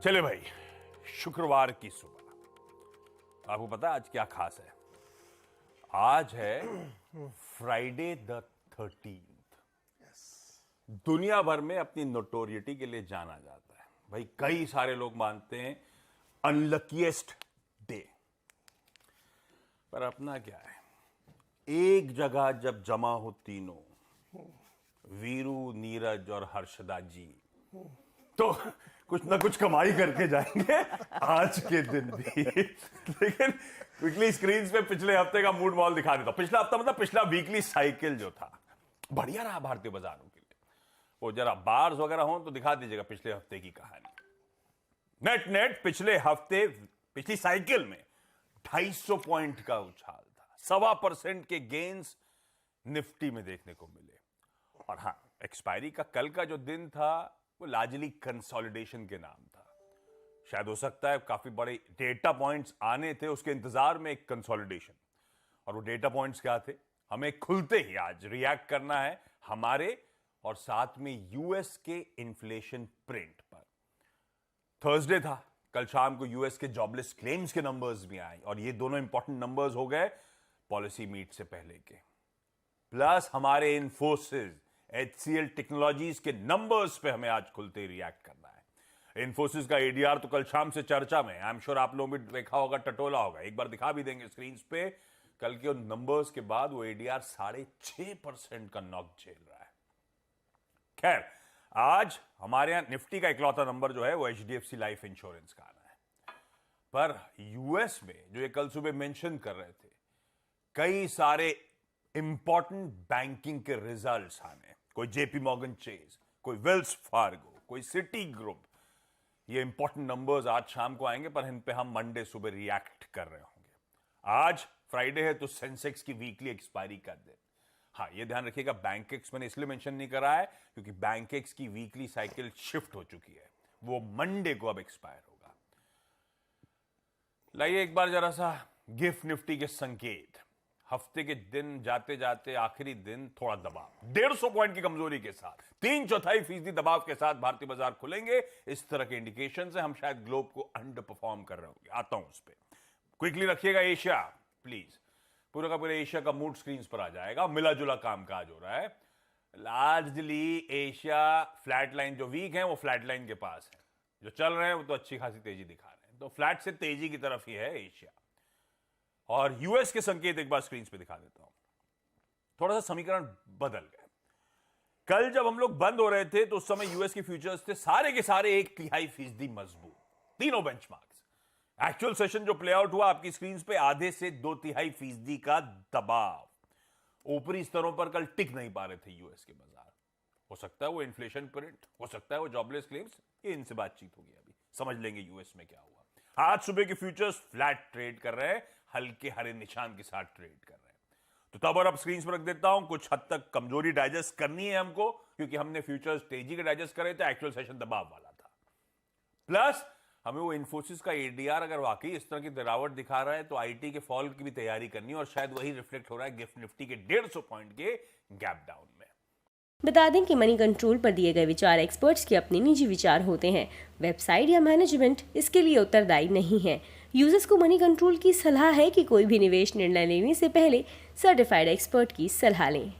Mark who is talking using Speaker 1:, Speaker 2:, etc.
Speaker 1: चले भाई, शुक्रवार की सुबह। आपको पता है आज क्या खास है? आज है फ्राइडे द 13th। दुनिया भर में अपनी नोटोरिटी के लिए जाना जाता है भाई। कई सारे लोग मानते हैं अनलकीएस्ट डे, पर अपना क्या है, एक जगह जब जमा हो तीनों, वीरू, नीरज और हर्षदा जी, तो कुछ ना कुछ कमाई करके जाएंगे आज के दिन भी। लेकिन क्विकली स्क्रीन पे पिछले हफ्ते का मूड मॉल दिखा देता हूं। पिछला हफ्ता मतलब पिछला वीकली साइकिल जो था, बढ़िया रहा भारतीय बाजारों के लिए। वो जरा बार्स वगैरर हो तो दिखा दीजिएगा पिछले हफ्ते की कहानी। नेट पिछले हफ्ते पिछली साइकिल में 250 पॉइंट का उछाल था। 1.25% के गेन्स निफ्टी में देखने को मिले। और हाँ, एक्सपायरी का कल का जो दिन था वो लार्जली कंसोलिडेशन के नाम था। शायद हो सकता है काफी बड़े डेटा पॉइंट्स आने थे, उसके इंतजार में एक कंसोलिडेशन। और वो डेटा पॉइंट्स क्या थे? हमें खुलते ही आज रिएक्ट करना है हमारे और साथ में यूएस के इन्फ्लेशन प्रिंट पर। थर्सडे था, कल शाम को यूएस के जॉबलेस क्लेम्स के नंबर्स भी आए और ये दोनों इंपॉर्टेंट नंबर्स हो गए पॉलिसी मीट से पहले के। प्लस हमारे इन्फोसिस, HCL टेक्नोलॉजीज के नंबर्स पे हमें आज खुलते ही रिएक्ट करना है। इन्फोसिस का एडीआर तो कल शाम से चर्चा में, आई एम श्योर आप लोगों ने देखा होगा, टटोला होगा। एक बार दिखा भी देंगे स्क्रीन पे। कल के उन नंबर्स के बाद वो एडीआर 6.5% का नॉक झेल रहा है। खैर, आज हमारे यहां निफ्टी का इकलौता नंबर जो है वो HDFC लाइफ इंश्योरेंस का आना है। पर यूएस में जो ये कल सुबह मेंशन कर रहे थे, कई सारे इंपॉर्टेंट बैंकिंग के रिजल्ट्स आने, कोई जेपी मॉर्गन चेज, कोई वेल्स फार्गो, कोई सिटी ग्रुप, ये इंपॉर्टेंट नंबर्स आज शाम को आएंगे, पर इन पे हम मंडे सुबह रिएक्ट कर रहे होंगे। आज फ्राइडे है तो सेंसेक्स की वीकली एक्सपायरी का दिन। हाँ, ये ध्यान रखिएगा, बैंकेक्स मैंने इसलिए मेंशन नहीं करा है क्योंकि बैंकेक्स की वीकली साइकिल शिफ्ट हो चुकी है, वो मंडे को अब एक्सपायर होगा। लाइए एक बार जरा सा गिफ्ट निफ्टी के संकेत। हफ्ते के दिन जाते जाते आखिरी दिन थोड़ा दबाव, 150 पॉइंट की कमजोरी के साथ 3/4% दबाव के साथ भारतीय बाजार खुलेंगे। इस तरह के इंडिकेशन से हम शायद ग्लोब को अंडर परफॉर्म कर रहे होंगे। आता हूं उस पर। क्विकली रखिएगा एशिया प्लीज। पूरा का पूरा एशिया का मूड स्क्रीन पर आ जाएगा। मिला जुला कामकाज हो रहा है। लार्जली एशिया फ्लैट लाइन, जो वीक है वो फ्लैट लाइन के पास है, जो चल रहे हैं वो तो अच्छी खासी तेजी दिखा रहे हैं। तो फ्लैट से तेजी की तरफ ही है एशिया। और यूएस के संकेत एक बार स्क्रीन पे दिखा देता हूं। थोड़ा सा समीकरण बदल गए। कल जब हम लोग बंद हो रहे थे तो उस समय यूएस के फ्यूचर्स थे सारे के सारे 1/3% मजबूत, तीनों बेंचमार्क्स। एक्चुअल सेशन जो प्ले आउट हुआ आपकी स्क्रीन पे, आधे से 2/3% का दबाव। ऊपरी स्तरों पर कल टिक नहीं पा रहे थे यूएस के बाजार। हो सकता है वो इन्फ्लेशन प्रिंट, हो सकता है वो जॉबलेस क्लेम्स, ये इनसे बातचीत होगी, अभी समझ लेंगे यूएस में क्या हुआ। आज सुबह के फ्यूचर्स फ्लैट ट्रेड कर रहे हैं, हल्के हरे निशान के साथ ट्रेड कर रहे हैं। तो तब और अब स्क्रीन पर रख देता हूं। कुछ हद तक कमजोरी डाइजेस्ट करनी है हमको, क्योंकि हमने फ्यूचर्स तेजी के डाइजेस्ट करे थे, एक्चुअल सेशन दबाव वाला था। प्लस हमें वो इन्फोसिस का एडीआर अगर वाकई इस तरह की गिरावट दिखा रहा है तो आईटी के फॉल की भी तैयारी करनी है, और शायद वही रिफ्लेक्ट हो रहा है गिफ्ट निफ्टी के 150 पॉइंट के गैप डाउन में।
Speaker 2: बता दें कि मनी कंट्रोल पर दिए गए विचार एक्सपर्ट्स के अपने निजी विचार होते हैं। वेबसाइट या मैनेजमेंट इसके लिए उत्तरदायी नहीं है। यूजर्स को मनी कंट्रोल की सलाह है कि कोई भी निवेश निर्णय लेने से पहले सर्टिफाइड एक्सपर्ट की सलाह लें।